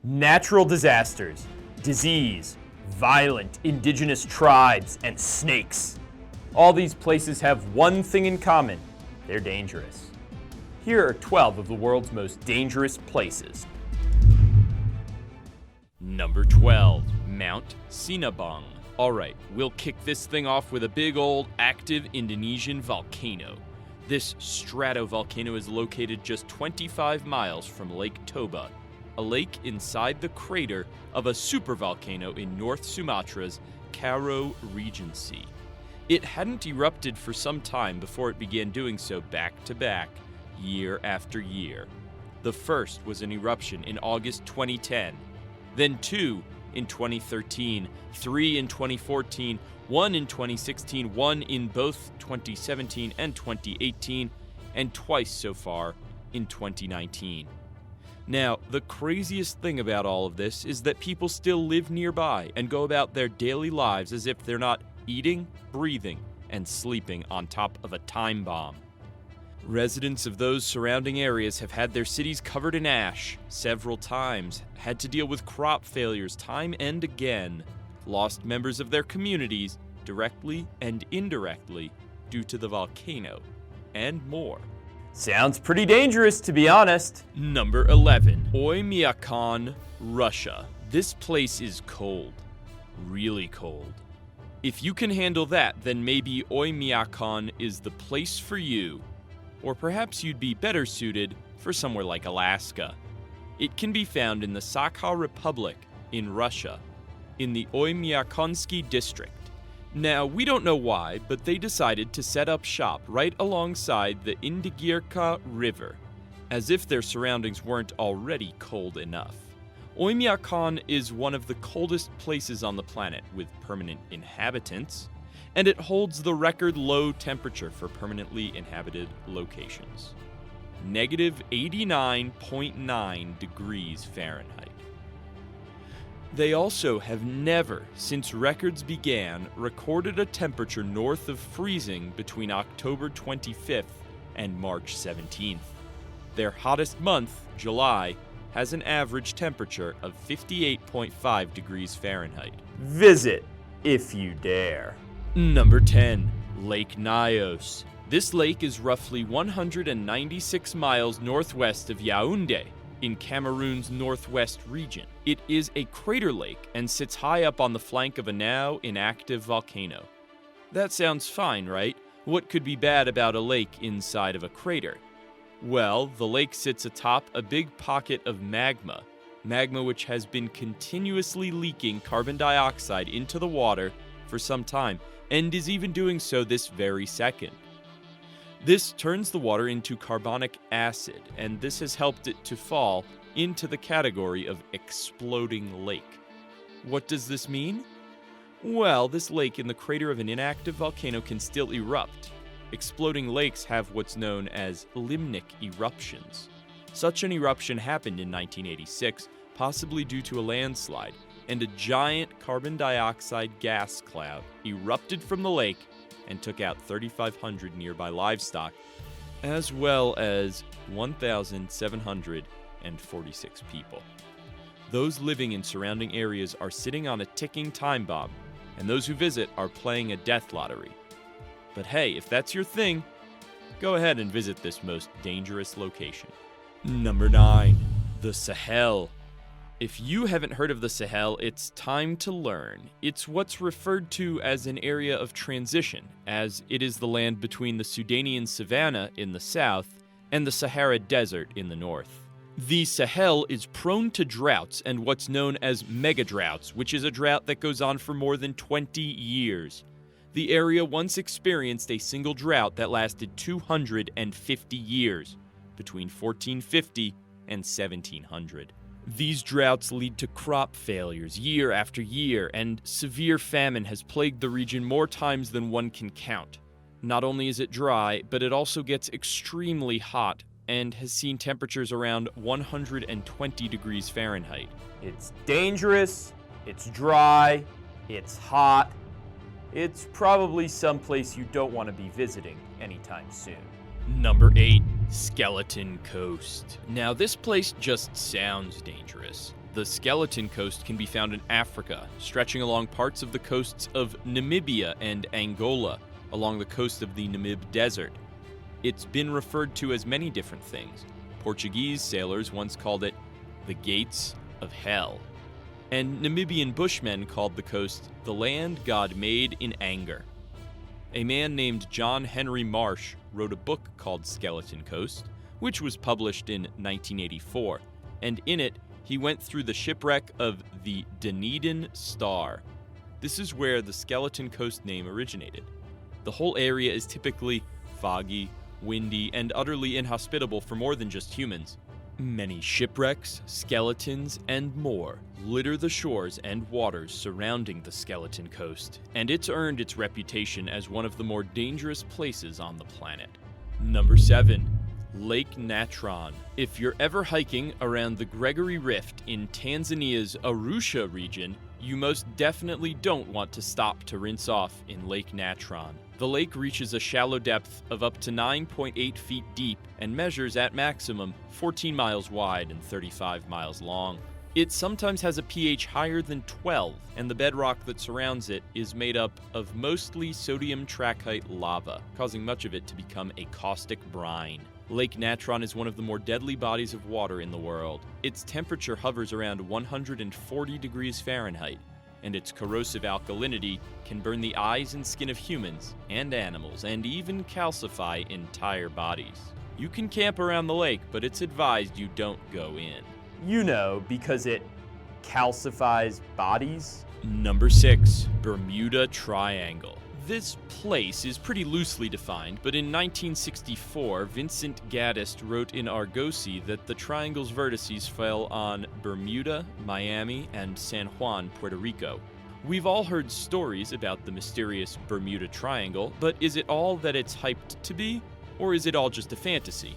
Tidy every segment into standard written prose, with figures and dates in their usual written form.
Natural disasters, disease, violent indigenous tribes, and snakes. All these places have one thing in common: they're dangerous. Here are 12 of the world's most dangerous places. Number 12, Mount Sinabung. Alright, we'll kick this thing off with a big old active Indonesian volcano. This stratovolcano is located just 25 miles from Lake Toba, a lake inside the crater of a supervolcano in North Sumatra's Karo Regency. It hadn't erupted for some time before it began doing so back to back, year after year. The first was an eruption in August 2010, then 2 in 2013, 3 in 2014, 1 in 2016, 1 in both 2017 and 2018, and twice so far in 2019. Now, the craziest thing about all of this is that people still live nearby and go about their daily lives as if they're not eating, breathing, and sleeping on top of a time bomb. Residents of those surrounding areas have had their cities covered in ash several times, had to deal with crop failures time and again, lost members of their communities directly and indirectly due to the volcano, and more. Sounds pretty dangerous, to be honest. Number 11, Oymyakon, Russia. This place is cold. Really cold. If you can handle that, then maybe Oymyakon is the place for you. Or perhaps you'd be better suited for somewhere like Alaska. It can be found in the Sakha Republic in Russia, in the Oymyakonsky district. Now, we don't know why, but they decided to set up shop right alongside the Indigirka River, as if their surroundings weren't already cold enough. Oymyakon is one of the coldest places on the planet with permanent inhabitants, and it holds the record low temperature for permanently inhabited locations. Negative 89.9 degrees Fahrenheit. They also have never, since records began, recorded a temperature north of freezing between October 25th and March 17th. Their hottest month, July, has an average temperature of 58.5 degrees Fahrenheit. Visit if you dare. Number 10, Lake Nyos. This lake is roughly 196 miles northwest of Yaoundé, in Cameroon's northwest region. It is a crater lake and sits high up on the flank of a now inactive volcano. That sounds fine, right? What could be bad about a lake inside of a crater? Well, the lake sits atop a big pocket of magma which has been continuously leaking carbon dioxide into the water for some time, and is even doing so this very second. This turns the water into carbonic acid, and this has helped it to fall into the category of exploding lake. What does this mean? Well, this lake in the crater of an inactive volcano can still erupt. Exploding lakes have what's known as limnic eruptions. Such an eruption happened in 1986, possibly due to a landslide, and a giant carbon dioxide gas cloud erupted from the lake and took out 3,500 nearby livestock, as well as 1,746 people. Those living in surrounding areas are sitting on a ticking time bomb, and those who visit are playing a death lottery. But hey, if that's your thing, go ahead and visit this most dangerous location. Number 9, the Sahel. If you haven't heard of the Sahel, it's time to learn. It's what's referred to as an area of transition, as it is the land between the Sudanian savanna in the south and the Sahara Desert in the north. The Sahel is prone to droughts and what's known as megadroughts, which is a drought that goes on for more than 20 years. The area once experienced a single drought that lasted 250 years, between 1450 and 1700. These droughts lead to crop failures year after year, and severe famine has plagued the region more times than one can count. Not only is it dry, but it also gets extremely hot and has seen temperatures around 120 degrees Fahrenheit. It's dangerous, it's dry, it's hot. It's probably someplace you don't want to be visiting anytime soon. Number 8, Skeleton Coast. Now, this place just sounds dangerous. The skeleton coast can be found in Africa, stretching along parts of the coasts of Namibia and Angola, along the coast of the Namib Desert. It's been referred to as many different things. Portuguese sailors once called it the Gates of Hell, and Namibian bushmen called the coast the land God made in anger. A man named John Henry Marsh wrote a book called Skeleton Coast, which was published in 1984, and in it, he went through the shipwreck of the Dunedin Star. This is where the Skeleton Coast name originated. The whole area is typically foggy, windy, and utterly inhospitable for more than just humans. Many shipwrecks, skeletons, and more litter the shores and waters surrounding the Skeleton Coast, and it's earned its reputation as one of the more dangerous places on the planet. Number 7. Lake Natron. If you're ever hiking around the Gregory Rift in Tanzania's Arusha region, you most definitely don't want to stop to rinse off in Lake Natron. The lake reaches a shallow depth of up to 9.8 feet deep and measures at maximum 14 miles wide and 35 miles long. It sometimes has a pH higher than 12, and the bedrock that surrounds it is made up of mostly sodium trachyte lava, causing much of it to become a caustic brine. Lake Natron is one of the more deadly bodies of water in the world. Its temperature hovers around 140 degrees Fahrenheit, and its corrosive alkalinity can burn the eyes and skin of humans and animals, and even calcify entire bodies. You can camp around the lake, but it's advised you don't go in. You know, because it calcifies bodies? Number 6. Bermuda Triangle. This place is pretty loosely defined, but in 1964, Vincent Gaddis wrote in Argosy that the triangle's vertices fell on Bermuda, Miami, and San Juan, Puerto Rico. We've all heard stories about the mysterious Bermuda Triangle, but is it all that it's hyped to be, or is it all just a fantasy?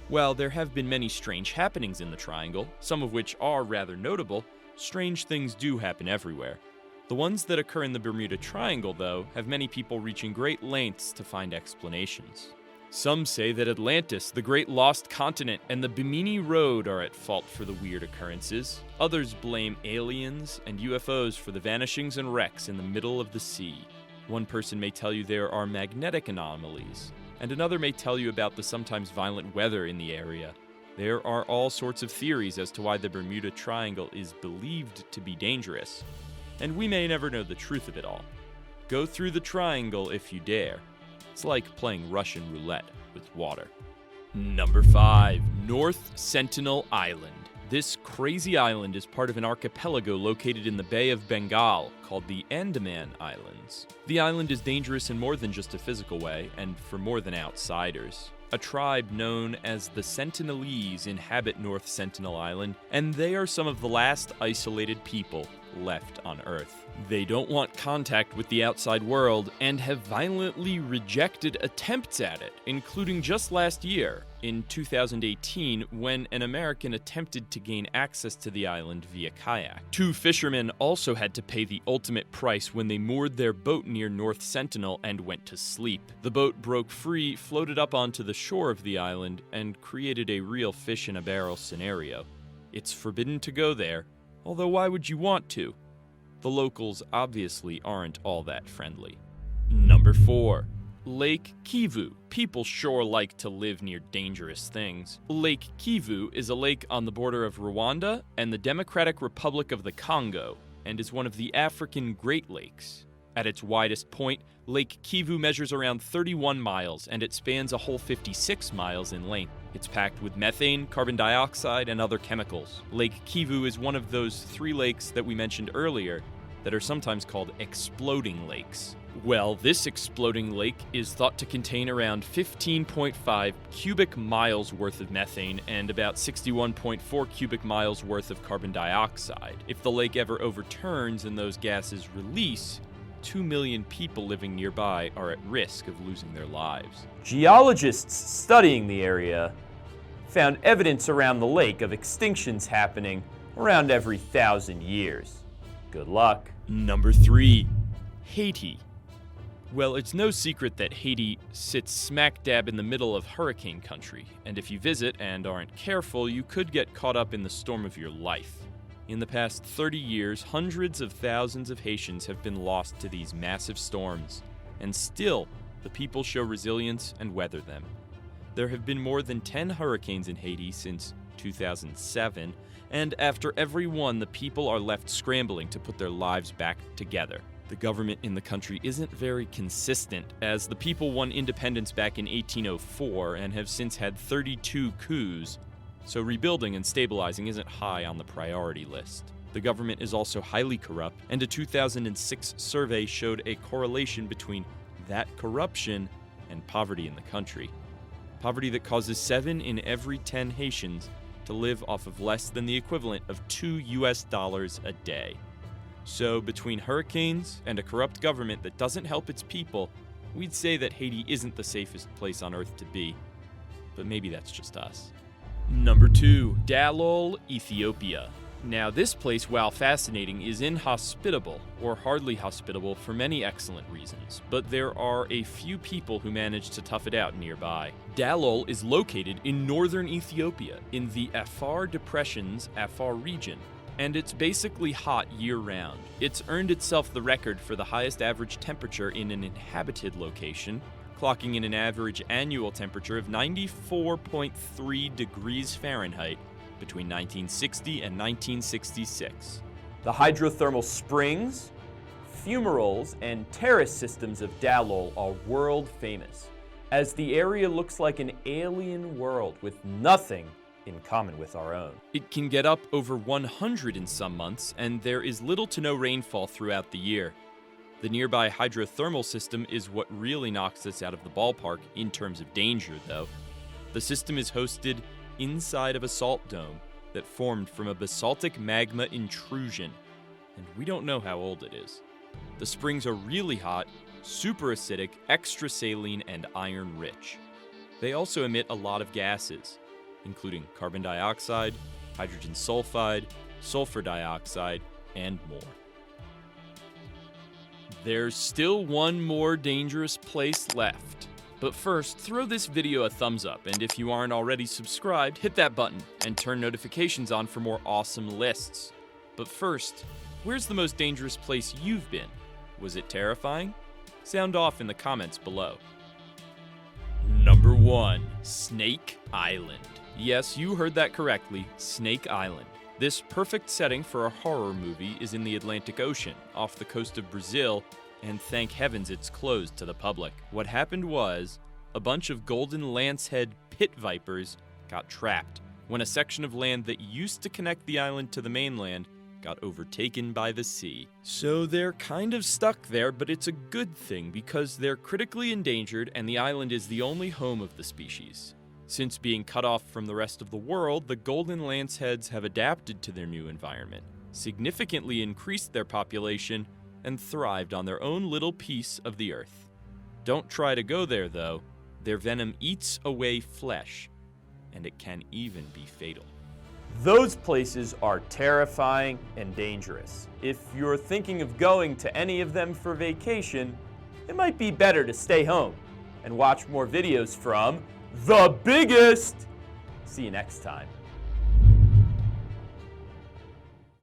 Well, there have been many strange happenings in the triangle, some of which are rather notable. Strange things do happen everywhere. The ones that occur in the Bermuda Triangle, though, have many people reaching great lengths to find explanations. Some say that Atlantis, the great lost continent, and the Bimini Road are at fault for the weird occurrences. Others blame aliens and UFOs for the vanishings and wrecks in the middle of the sea. One person may tell you there are magnetic anomalies, and another may tell you about the sometimes violent weather in the area. There are all sorts of theories as to why the Bermuda Triangle is believed to be dangerous, and we may never know the truth of it all. Go through the triangle if you dare. It's like playing Russian roulette with water. Number 5. North Sentinel Island. This crazy island is part of an archipelago located in the Bay of Bengal called the Andaman Islands. The island is dangerous in more than just a physical way, and for more than outsiders. A tribe known as the Sentinelese inhabit North Sentinel Island, and they are some of the last isolated people left on Earth. They don't want contact with the outside world and have violently rejected attempts at it, including just last year, in 2018, when an American attempted to gain access to the island via kayak. 2 fishermen also had to pay the ultimate price when they moored their boat near North Sentinel and went to sleep. The boat broke free, floated up onto the shore of the island, and created a real fish-in-a-barrel scenario. It's forbidden to go there, although why would you want to? The locals obviously aren't all that friendly. Number 4. Lake Kivu. People sure like to live near dangerous things. Lake Kivu is a lake on the border of Rwanda and the Democratic Republic of the Congo, and is one of the African Great Lakes. At its widest point, Lake Kivu measures around 31 miles, and it spans a whole 56 miles in length. It's packed with methane, carbon dioxide, and other chemicals. Lake Kivu is one of those 3 lakes that we mentioned earlier that are sometimes called exploding lakes. Well, this exploding lake is thought to contain around 15.5 cubic miles worth of methane and about 61.4 cubic miles worth of carbon dioxide. If the lake ever overturns and those gases release, 2 million people living nearby are at risk of losing their lives. Geologists studying the area found evidence around the lake of extinctions happening around every 1,000 years. Good luck. Number 3. Haiti. Well, it's no secret that Haiti sits smack dab in the middle of hurricane country, and if you visit and aren't careful, you could get caught up in the storm of your life. In the past 30 years, hundreds of thousands of Haitians have been lost to these massive storms, and still, the people show resilience and weather them. There have been more than 10 hurricanes in Haiti since 2007, and after every one, the people are left scrambling to put their lives back together. The government in the country isn't very consistent, as the people won independence back in 1804 and have since had 32 coups, so rebuilding and stabilizing isn't high on the priority list. The government is also highly corrupt, and a 2006 survey showed a correlation between that corruption and poverty in the country. Poverty that causes 7 in every 10 Haitians to live off of less than the equivalent of $2 a day. So between hurricanes and a corrupt government that doesn't help its people, we'd say that Haiti isn't the safest place on earth to be. But maybe that's just us. Number 2, Dallol, Ethiopia. Now this place, while fascinating, is inhospitable, or hardly hospitable for many excellent reasons, but there are a few people who manage to tough it out nearby. Dallol is located in northern Ethiopia, in the Afar Depression's Afar region, and it's basically hot year-round. It's earned itself the record for the highest average temperature in an inhabited location, clocking in an average annual temperature of 94.3 degrees Fahrenheit between 1960 and 1966. The hydrothermal springs, fumaroles, and terrace systems of Dallol are world famous, as the area looks like an alien world with nothing in common with our own. It can get up over 100 in some months, and there is little to no rainfall throughout the year. The nearby hydrothermal system is what really knocks us out of the ballpark in terms of danger, though. The system is hosted inside of a salt dome that formed from a basaltic magma intrusion, and we don't know how old it is. The springs are really hot, super acidic, extra saline, and iron-rich. They also emit a lot of gases, including carbon dioxide, hydrogen sulfide, sulfur dioxide, and more. There's still one more dangerous place left. But first, throw this video a thumbs up, and if you aren't already subscribed, hit that button and turn notifications on for more awesome lists. But first, where's the most dangerous place you've been? Was it terrifying? Sound off in the comments below. Number 1, Snake Island. Yes, you heard that correctly, Snake Island. This perfect setting for a horror movie is in the Atlantic Ocean, off the coast of Brazil, and thank heavens it's closed to the public. What happened was, a bunch of golden lancehead pit vipers got trapped when a section of land that used to connect the island to the mainland got overtaken by the sea. So they're kind of stuck there, but it's a good thing because they're critically endangered and the island is the only home of the species. Since being cut off from the rest of the world, the golden lanceheads have adapted to their new environment, significantly increased their population, and thrived on their own little piece of the earth. Don't try to go there, though. Their venom eats away flesh, and it can even be fatal. Those places are terrifying and dangerous. If you're thinking of going to any of them for vacation, it might be better to stay home and watch more videos from the biggest. See you next time.